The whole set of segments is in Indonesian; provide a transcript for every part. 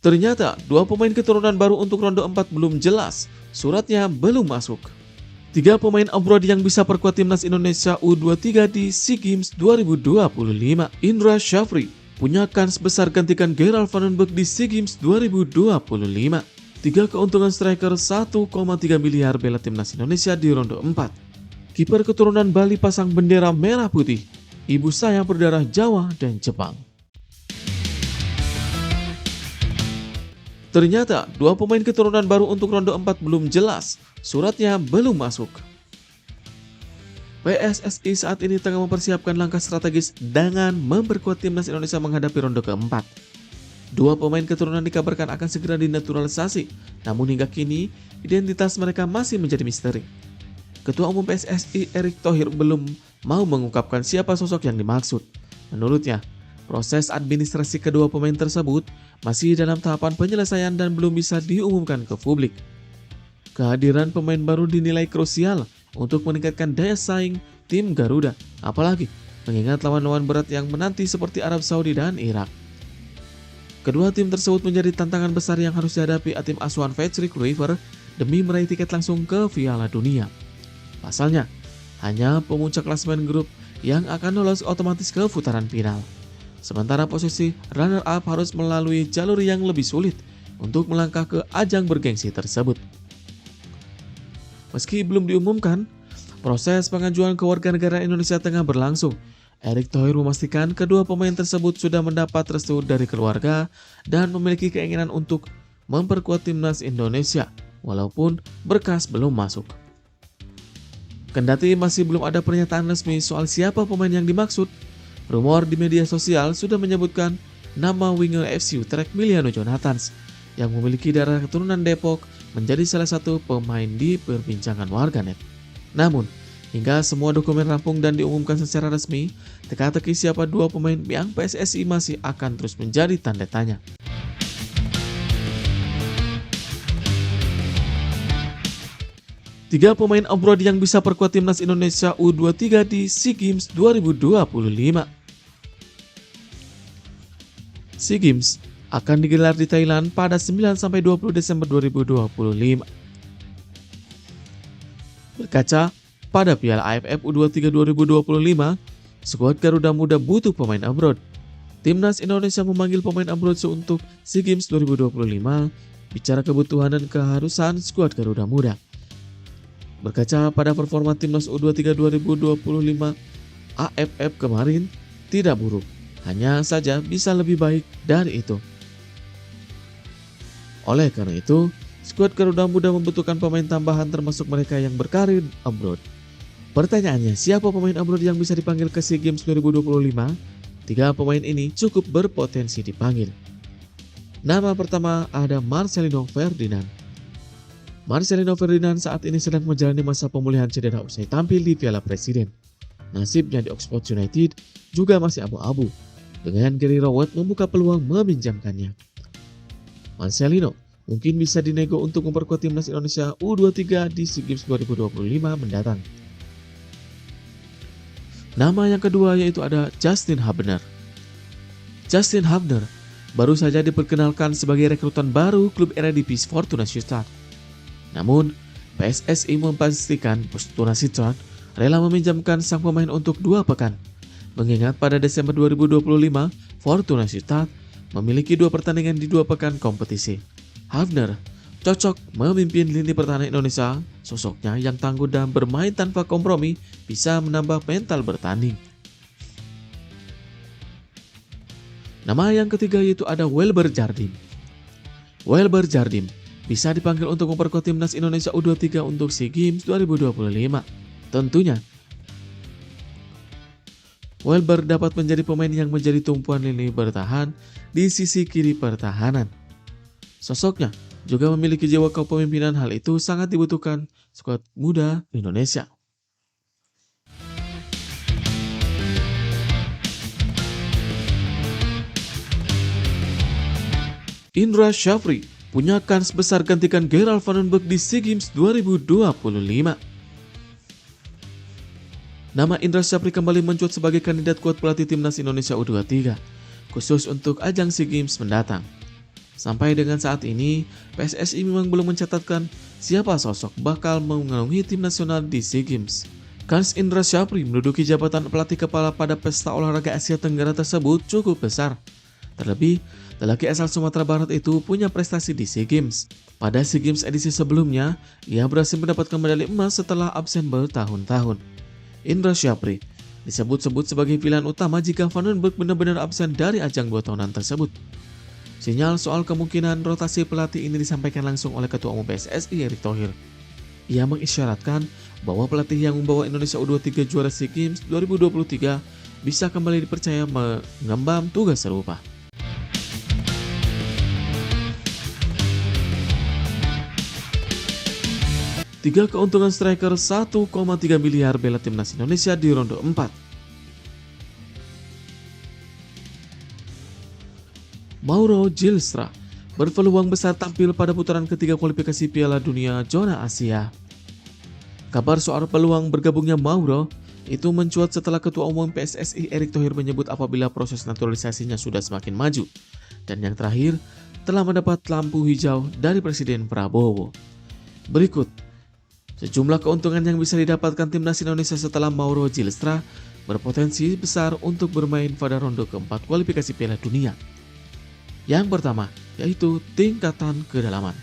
Ternyata dua pemain keturunan baru untuk ronde 4 belum jelas, suratnya belum masuk. Tiga pemain abroad yang bisa perkuat timnas Indonesia U23 di SEA Games 2025. Indra Syafri punya kans besar gantikan Gerald Vandenberg di SEA Games 2025. Tiga keuntungan striker 1,3 miliar bela timnas Indonesia di ronde 4. Kiper keturunan Bali pasang bendera merah putih. Ibu saya berdarah Jawa dan Jepang. Ternyata dua pemain keturunan baru untuk ronde 4 belum jelas, suratnya belum masuk. PSSI saat ini tengah mempersiapkan langkah strategis dengan memperkuat timnas Indonesia menghadapi ronde keempat. Dua pemain keturunan dikabarkan akan segera dinaturalisasi, namun hingga kini identitas mereka masih menjadi misteri. Ketua Umum PSSI Erick Thohir belum mau mengungkapkan siapa sosok yang dimaksud. Menurutnya, proses administrasi kedua pemain tersebut masih dalam tahapan penyelesaian dan belum bisa diumumkan ke publik. Kehadiran pemain baru dinilai krusial untuk meningkatkan daya saing tim Garuda, apalagi mengingat lawan-lawan berat yang menanti seperti Arab Saudi dan Irak. Kedua tim tersebut menjadi tantangan besar yang harus dihadapi tim asuhan Patrick Kluivert demi meraih tiket langsung ke Piala Dunia. Pasalnya, hanya pemuncak klasemen grup yang akan lolos otomatis ke putaran final. Sementara posisi runner-up harus melalui jalur yang lebih sulit untuk melangkah ke ajang bergengsi tersebut. Meski belum diumumkan, proses pengajuan kewarganegaraan Indonesia tengah berlangsung. Erick Thohir memastikan kedua pemain tersebut sudah mendapat restu dari keluarga dan memiliki keinginan untuk memperkuat timnas Indonesia, walaupun berkas belum masuk. Kendati masih belum ada pernyataan resmi soal siapa pemain yang dimaksud, rumor di media sosial sudah menyebutkan nama winger FC Utrecht Miliano Jonathans yang memiliki darah keturunan Depok menjadi salah satu pemain di perbincangan warganet. Namun, hingga semua dokumen rampung dan diumumkan secara resmi, teka-teki siapa dua pemain yang PSSI masih akan terus menjadi tanda tanya. Tiga pemain abroad yang bisa perkuat timnas Indonesia U23 di SEA Games 2025. SEA Games akan digelar di Thailand pada 9-20 Desember 2025. Berkaca pada Piala AFF U23 2025, skuad Garuda Muda butuh pemain abroad. Timnas Indonesia memanggil pemain abroad untuk SEA Games 2025, bicara kebutuhan dan keharusan skuad Garuda Muda. Berkaca pada performa timnas U23 2025 AFF kemarin tidak buruk, hanya saja bisa lebih baik dari itu. Oleh karena itu, skuad Garuda Muda membutuhkan pemain tambahan termasuk mereka yang berkarir abroad. Pertanyaannya, siapa pemain abroad yang bisa dipanggil ke SEA Games 2025? Tiga pemain ini cukup berpotensi dipanggil. Nama pertama ada Marcelino Ferdinand. Marcelino Ferdinand saat ini sedang menjalani masa pemulihan cedera usai tampil di Piala Presiden. Nasibnya di Oxford United juga masih abu-abu, dengan Gary Rowett membuka peluang meminjamkannya. Marcelino mungkin bisa dinego untuk memperkuat timnas Indonesia U23 di SEA Games 2025 mendatang. Nama yang kedua yaitu ada Justin Hubner. Justin Hubner baru saja diperkenalkan sebagai rekrutan baru klub Eredivisie Fortuna Sittard. Namun, PSSI memastikan Fortuna Sittard rela meminjamkan sang pemain untuk 2 pekan. Mengingat pada Desember 2025, Fortuna Sittard memiliki 2 pertandingan di 2 pekan kompetisi. Hubner cocok memimpin lini pertahanan Indonesia, sosoknya yang tangguh dan bermain tanpa kompromi bisa menambah mental bertanding. Nama yang ketiga yaitu ada Welber Jardim. Welber Jardim bisa dipanggil untuk memperkuat timnas Indonesia U23 untuk SEA Games 2025. Tentunya, Welber dapat menjadi pemain yang menjadi tumpuan lini bertahan di sisi kiri pertahanan. Sosoknya juga memiliki jiwa kepemimpinan, hal itu sangat dibutuhkan skuad muda Indonesia. Indra Syafri punya kans besar gantikan Gerald Vandenberg di SEA Games 2025. Nama Indra Syafri kembali mencuat sebagai kandidat kuat pelatih timnas Indonesia U23, khusus untuk ajang SEA Games mendatang. Sampai dengan saat ini, PSSI memang belum mencatatkan siapa sosok bakal mengaungi tim nasional di SEA Games. Kans Indra Syafri menduduki jabatan pelatih kepala pada pesta olahraga Asia Tenggara tersebut cukup besar. Terlebih, lelaki asal Sumatera Barat itu punya prestasi di SEA Games. Pada SEA Games edisi sebelumnya, ia berhasil mendapatkan medali emas setelah absen bertahun-tahun. Indra Syafri disebut-sebut sebagai pilihan utama jika Vandenberg benar-benar absen dari ajang 2 tahunan tersebut. Sinyal soal kemungkinan rotasi pelatih ini disampaikan langsung oleh Ketua Umum PSSI Erick Thohir. Ia mengisyaratkan bahwa pelatih yang membawa Indonesia U23 juara SEA Games 2023 bisa kembali dipercaya mengemban tugas serupa. Tiga keuntungan striker 1,3 miliar bela timnas Indonesia di ronde 4. Mauro Gilstra berpeluang besar tampil pada putaran ketiga kualifikasi Piala Dunia Zona Asia. Kabar soal peluang bergabungnya Mauro itu mencuat setelah Ketua Umum PSSI Erick Thohir menyebut apabila proses naturalisasinya sudah semakin maju. Dan yang terakhir, telah mendapat lampu hijau dari Presiden Prabowo. Berikut sejumlah keuntungan yang bisa didapatkan timnas Indonesia setelah Mauro Gilstra berpotensi besar untuk bermain pada ronde keempat kualifikasi Piala Dunia. Yang pertama, yaitu tingkatan kedalaman.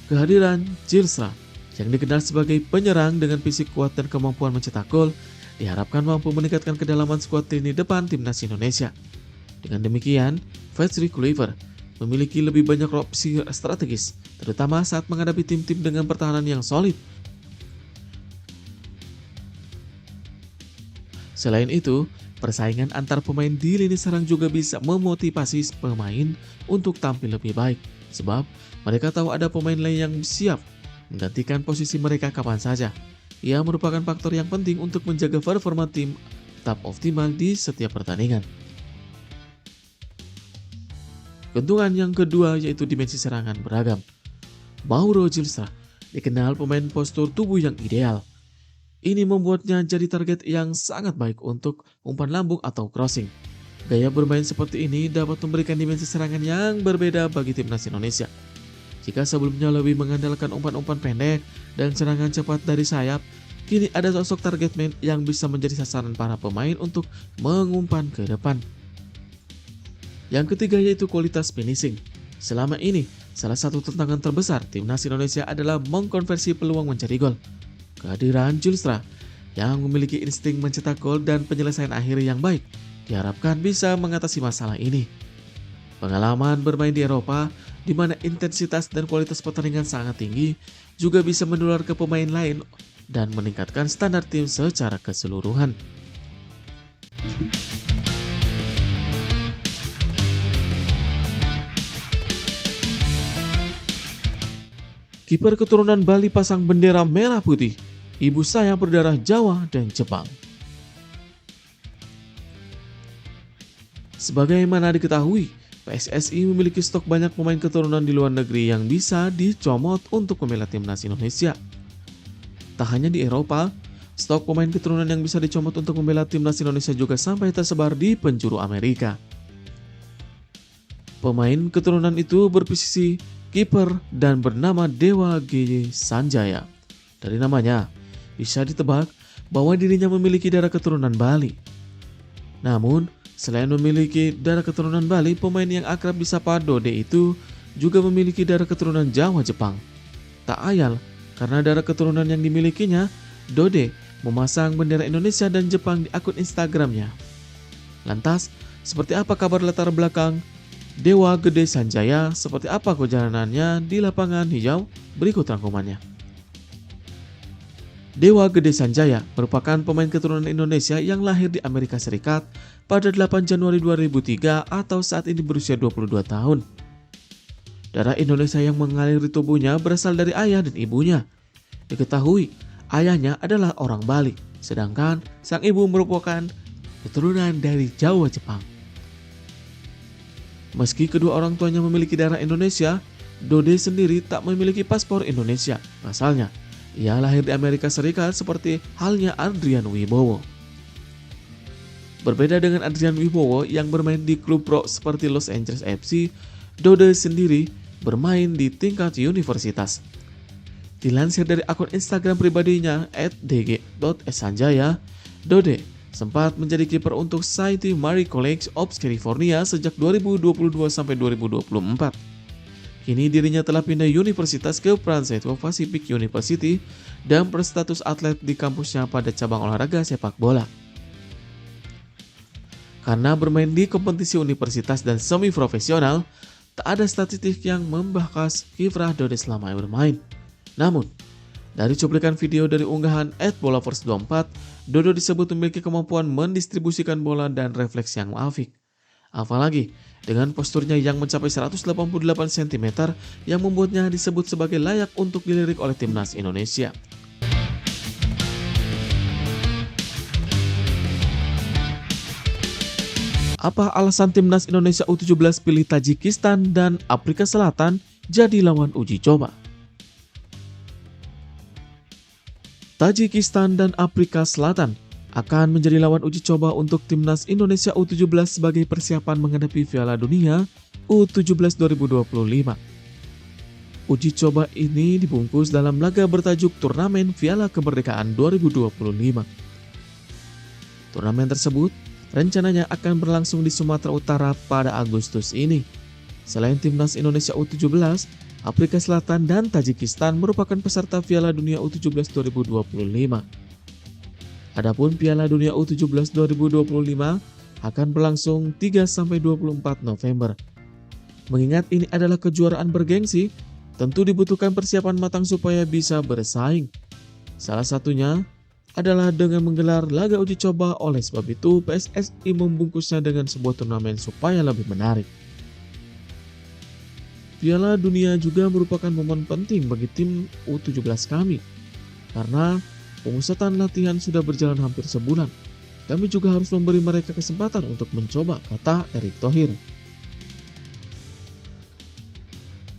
Kehadiran Gilstra yang dikenal sebagai penyerang dengan fisik kuat dan kemampuan mencetak gol diharapkan mampu meningkatkan kedalaman skuad lini depan timnas Indonesia. Dengan demikian, Patrick Kluivert memiliki lebih banyak opsi strategis, terutama saat menghadapi tim-tim dengan pertahanan yang solid. Selain itu, persaingan antar pemain di lini serang juga bisa memotivasi pemain untuk tampil lebih baik, sebab mereka tahu ada pemain lain yang siap menggantikan posisi mereka kapan saja. Ia merupakan faktor yang penting untuk menjaga performa tim tetap optimal di setiap pertandingan. Keuntungan yang kedua yaitu dimensi serangan beragam. Mauro Gilstra dikenal pemain postur tubuh yang ideal. Ini membuatnya jadi target yang sangat baik untuk umpan lambung atau crossing. Gaya bermain seperti ini dapat memberikan dimensi serangan yang berbeda bagi timnas Indonesia. Jika sebelumnya lebih mengandalkan umpan-umpan pendek dan serangan cepat dari sayap, kini ada sosok target man yang bisa menjadi sasaran para pemain untuk mengumpan ke depan. Yang ketiga yaitu kualitas finishing. Selama ini, salah satu tantangan terbesar timnas Indonesia adalah mengkonversi peluang mencari gol. Kehadiran Gilstra yang memiliki insting mencetak gol dan penyelesaian akhir yang baik diharapkan bisa mengatasi masalah ini. Pengalaman bermain di Eropa, di mana intensitas dan kualitas pertandingan sangat tinggi, juga bisa menular ke pemain lain dan meningkatkan standar tim secara keseluruhan. Kiper keturunan Bali pasang bendera merah putih. Ibu saya berdarah Jawa dan Jepang. Sebagaimana diketahui, PSSI memiliki stok banyak pemain keturunan di luar negeri yang bisa dicomot untuk membela timnas Indonesia. Tak hanya di Eropa, stok pemain keturunan yang bisa dicomot untuk membela timnas Indonesia juga sampai tersebar di penjuru Amerika. Pemain keturunan itu berposisi kiper dan bernama Dewa G. Sanjaya. Dari namanya, bisa ditebak bahwa dirinya memiliki darah keturunan Bali. Namun, selain memiliki darah keturunan Bali, pemain yang akrab disapa Dode itu juga memiliki darah keturunan Jawa Jepang. Tak ayal, karena darah keturunan yang dimilikinya, Dode memasang bendera Indonesia dan Jepang di akun Instagramnya. Lantas, seperti apa kabar latar belakang Dewa Gede Sanjaya? Seperti apa perjalanannya di lapangan hijau? Berikut rangkumannya. Dewa Gede Sanjaya merupakan pemain keturunan Indonesia yang lahir di Amerika Serikat pada 8 Januari 2003 atau saat ini berusia 22 tahun. Darah Indonesia yang mengalir di tubuhnya berasal dari ayah dan ibunya. Diketahui, ayahnya adalah orang Bali, sedangkan sang ibu merupakan keturunan dari Jawa Jepang. Meski kedua orang tuanya memiliki darah Indonesia, Dode sendiri tak memiliki paspor Indonesia. Pasalnya, ia lahir di Amerika Serikat seperti halnya Adrian Wibowo. Berbeda dengan Adrian Wibowo yang bermain di klub pro seperti Los Angeles FC, Dode sendiri bermain di tingkat universitas. Dilansir dari akun Instagram pribadinya @dg.sanjaya, Dode sempat menjadi kiper untuk St. Mary College of California sejak 2022 sampai 2024. Kini dirinya telah pindah universitas ke Princeton Pacific University dan berstatus atlet di kampusnya pada cabang olahraga sepak bola. Karena bermain di kompetisi universitas dan semi profesional, tak ada statistik yang membahas kiprah Dode selama bermain. Namun, dari cuplikan video dari unggahan @bolavers24, Dodo disebut memiliki kemampuan mendistribusikan bola dan refleks yang apik. Apalagi, dengan posturnya yang mencapai 188 cm yang membuatnya disebut sebagai layak untuk dilirik oleh timnas Indonesia. Apa alasan timnas Indonesia U17 pilih Tajikistan dan Afrika Selatan jadi lawan uji coba? Tajikistan dan Afrika Selatan akan menjadi lawan uji coba untuk timnas Indonesia U17 sebagai persiapan menghadapi Piala Dunia U17 2025. Uji coba ini dibungkus dalam laga bertajuk Turnamen Piala Kemerdekaan 2025. Turnamen tersebut rencananya akan berlangsung di Sumatera Utara pada Agustus ini. Selain timnas Indonesia U17, Afrika Selatan dan Tajikistan merupakan peserta Piala Dunia U17 2025. Adapun Piala Dunia U17 2025 akan berlangsung 3-24 November. Mengingat ini adalah kejuaraan bergengsi, tentu dibutuhkan persiapan matang supaya bisa bersaing. Salah satunya adalah dengan menggelar laga uji coba. Oleh sebab itu PSSI membungkusnya dengan sebuah turnamen supaya lebih menarik. Piala Dunia juga merupakan momen penting bagi tim U17 kami, karena pemusatan latihan sudah berjalan hampir sebulan. Kami juga harus memberi mereka kesempatan untuk mencoba, kata Erick Thohir.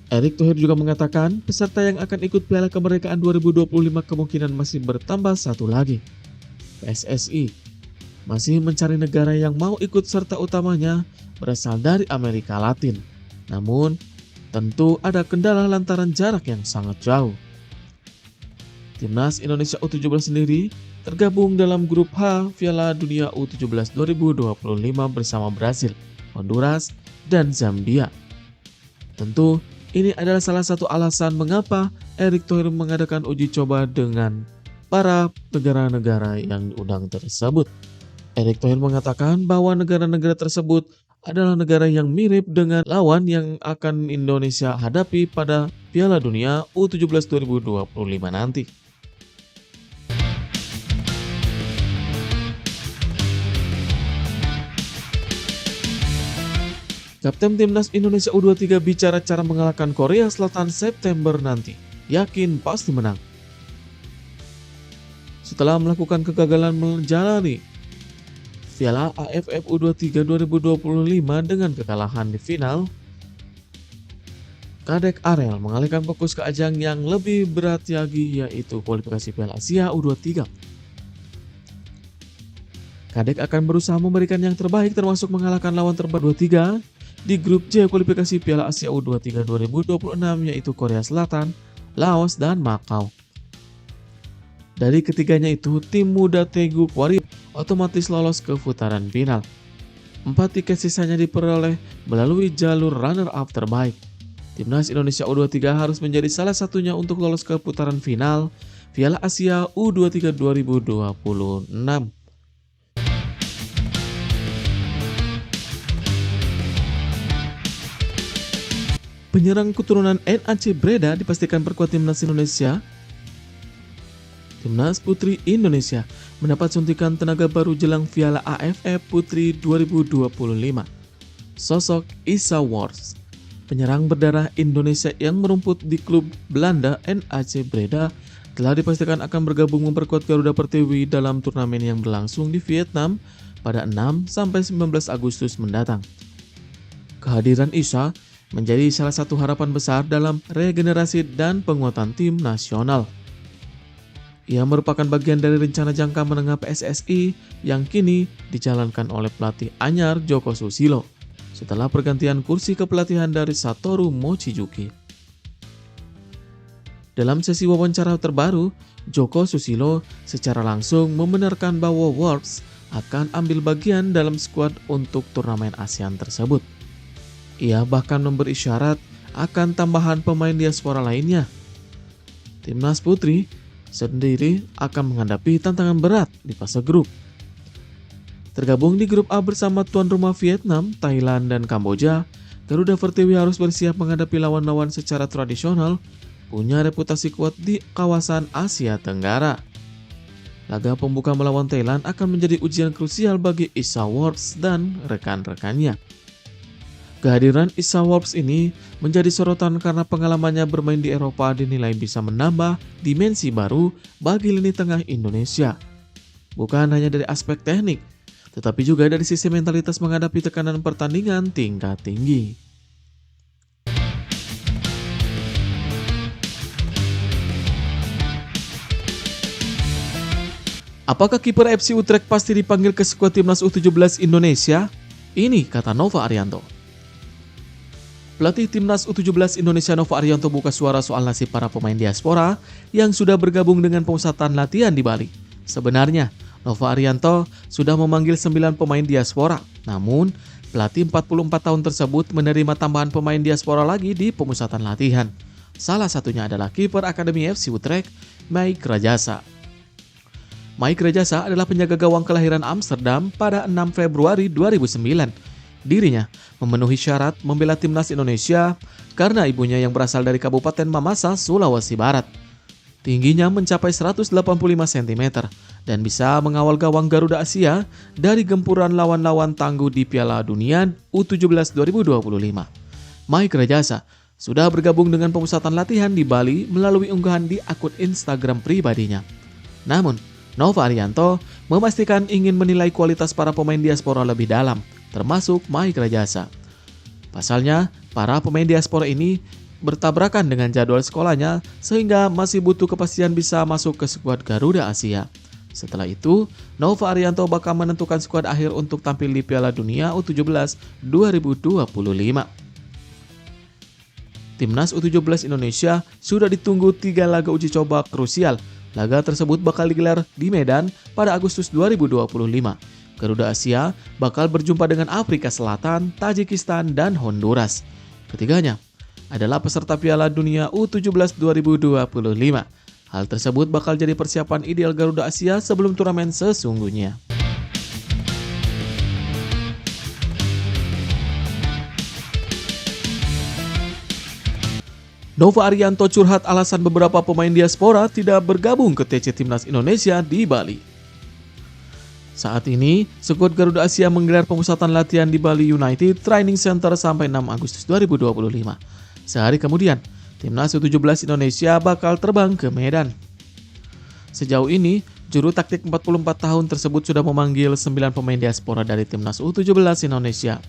Erick Thohir juga mengatakan peserta yang akan ikut Piala Kemerdekaan 2025 kemungkinan masih bertambah satu lagi. PSSI masih mencari negara yang mau ikut serta utamanya berasal dari Amerika Latin. Namun, tentu ada kendala lantaran jarak yang sangat jauh. Timnas Indonesia U17 sendiri tergabung dalam grup H Piala Dunia U17 2025 bersama Brasil, Honduras, dan Zambia. Tentu, ini adalah salah satu alasan mengapa Erick Thohir mengadakan uji coba dengan para negara-negara yang diundang tersebut. Erick Thohir mengatakan bahwa negara-negara tersebut adalah negara yang mirip dengan lawan yang akan Indonesia hadapi pada Piala Dunia U17 2025 nanti. Kapten Timnas Indonesia U23 bicara cara mengalahkan Korea Selatan September nanti. Yakin pasti menang. Setelah melakukan kegagalan menjalani Piala AFF U23 2025 dengan kekalahan di final, Kadek Arel mengalihkan fokus ke ajang yang lebih berat lagi, yaitu kualifikasi Piala Asia U23. Kadek akan berusaha memberikan yang terbaik termasuk mengalahkan lawan terbaik U23 di grup J kualifikasi Piala Asia U23 2026, yaitu Korea Selatan, Laos, dan Makau. Dari ketiganya itu, tim muda Daegu Warriors otomatis lolos ke putaran final. 4 tiket sisanya diperoleh melalui jalur runner-up terbaik. Timnas Indonesia U23 harus menjadi salah satunya untuk lolos ke putaran final Piala Asia U23 2026. Penyerang keturunan NAC Breda dipastikan perkuat timnas Indonesia. Timnas Putri Indonesia mendapat suntikan tenaga baru jelang Piala AFF Putri 2025. Sosok Isa Wars, penyerang berdarah Indonesia yang merumput di klub Belanda NAC Breda, telah dipastikan akan bergabung memperkuat Garuda Pertiwi dalam turnamen yang berlangsung di Vietnam pada 6-19 Agustus mendatang. Kehadiran Isa menjadi salah satu harapan besar dalam regenerasi dan penguatan tim nasional. Ia merupakan bagian dari rencana jangka menengah PSSI yang kini dijalankan oleh pelatih anyar Joko Susilo setelah pergantian kursi kepelatihan dari Satoru Mochizuki. Dalam sesi wawancara terbaru, Joko Susilo secara langsung membenarkan bahwa Wolves akan ambil bagian dalam skuad untuk turnamen ASEAN tersebut. Ia bahkan memberi isyarat akan tambahan pemain diaspora lainnya. Timnas Putri sendiri akan menghadapi tantangan berat di fase grup. Tergabung di grup A bersama tuan rumah Vietnam, Thailand, dan Kamboja, Garuda Pertiwi harus bersiap menghadapi lawan-lawan secara tradisional punya reputasi kuat di kawasan Asia Tenggara. Laga pembuka melawan Thailand akan menjadi ujian krusial bagi Issa Wolves dan rekan-rekannya. Kehadiran Issa Wolves ini menjadi sorotan karena pengalamannya bermain di Eropa dinilai bisa menambah dimensi baru bagi lini tengah Indonesia. Bukan hanya dari aspek teknik, tetapi juga dari sisi mentalitas menghadapi tekanan pertandingan tingkat tinggi. Apakah kiper FC Utrecht pasti dipanggil ke skuad timnas U17 Indonesia? Ini kata Nova Arianto. Pelatih timnas U17 Indonesia Nova Arianto buka suara soal nasib para pemain diaspora yang sudah bergabung dengan pemusatan latihan di Bali. Sebenarnya, Nova Arianto sudah memanggil 9 pemain diaspora. Namun, pelatih 44 tahun tersebut menerima tambahan pemain diaspora lagi di pemusatan latihan. Salah satunya adalah kiper Akademi FC Utrecht, Mike Rajasa. Mike Rajasa adalah penjaga gawang kelahiran Amsterdam pada 6 Februari 2009. Dirinya memenuhi syarat membela timnas Indonesia karena ibunya yang berasal dari Kabupaten Mamasa, Sulawesi Barat. Tingginya mencapai 185 cm dan bisa mengawal gawang Garuda Asia dari gempuran lawan-lawan tangguh di Piala Dunia U17 2025. Mike Rajasa sudah bergabung dengan pemusatan latihan di Bali melalui unggahan di akun Instagram pribadinya. Namun, Nova Arianto memastikan ingin menilai kualitas para pemain diaspora lebih dalam, termasuk Mike Rajasa. Pasalnya, para pemain diaspora ini bertabrakan dengan jadwal sekolahnya sehingga masih butuh kepastian bisa masuk ke skuad Garuda Asia. Setelah itu, Nova Arianto bakal menentukan skuad akhir untuk tampil di Piala Dunia U17 2025. Timnas U17 Indonesia sudah ditunggu 3 laga uji coba krusial. Laga tersebut bakal digelar di Medan pada Agustus 2025. Garuda Asia bakal berjumpa dengan Afrika Selatan, Tajikistan, dan Honduras. Ketiganya adalah peserta Piala Dunia U17 2025. Hal tersebut bakal jadi persiapan ideal Garuda Asia sebelum turnamen sesungguhnya. Nova Arianto curhat alasan beberapa pemain diaspora tidak bergabung ke TC Timnas Indonesia di Bali. Saat ini, skuad Garuda Asia menggelar pemusatan latihan di Bali United Training Center sampai 6 Agustus 2025. Sehari kemudian, Timnas U17 Indonesia bakal terbang ke Medan. Sejauh ini, juru taktik 44 tahun tersebut sudah memanggil 9 pemain diaspora dari Timnas U17 Indonesia.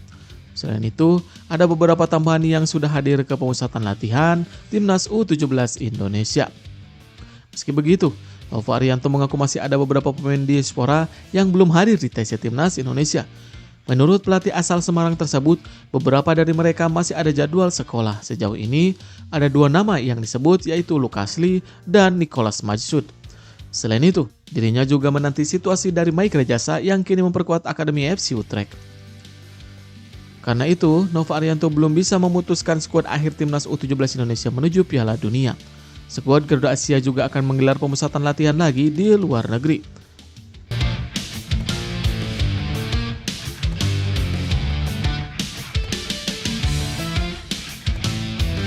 Selain itu, ada beberapa tambahan yang sudah hadir ke pemusatan latihan Timnas U17 Indonesia. Meski begitu, Nova Arianto mengaku masih ada beberapa pemain diaspora yang belum hadir di TC Timnas Indonesia. Menurut pelatih asal Semarang tersebut, beberapa dari mereka masih ada jadwal sekolah. Sejauh ini, ada 2 nama yang disebut yaitu Lukas Lee dan Nicholas Majsud. Selain itu, dirinya juga menanti situasi dari Mike Rajasa yang kini memperkuat Akademi FC Utrecht. Karena itu, Nova Arianto belum bisa memutuskan skuad akhir Timnas U17 Indonesia menuju Piala Dunia. Skuad Garuda Asia juga akan menggelar pemusatan latihan lagi di luar negeri.